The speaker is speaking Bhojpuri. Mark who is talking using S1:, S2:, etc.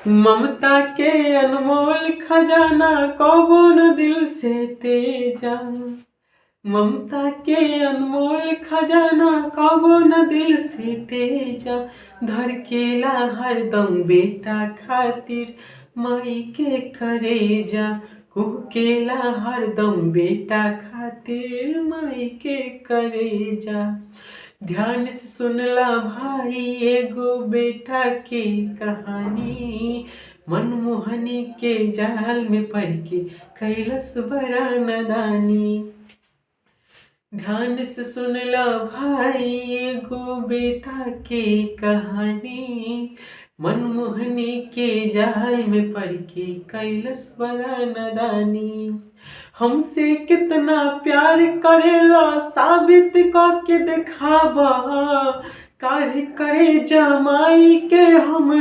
S1: ममता के अनमोल खजाना कबो न दिल से तेजा। ममता के अनमोल खजाना कबो न दिल से तेजा। धड़केला हरदम बेटा खातिर माई के करेजा। कुहकेला हरदम बेटा खातिर माई के करेजा। ध्यान से सुनला भाई एगो बेटा के कहानी। मनमोहनी के जाल में पड़ के कैलस बड़ा नादानी। ध्यान से सुनला भाई एगो बेटा के कहानी। मनमोहनी के जाल में पड़ के कैलस बड़ा नादानी। हमसे कितना प्यार करेला साबित करके दिखावा। काहे करे जमाई के हम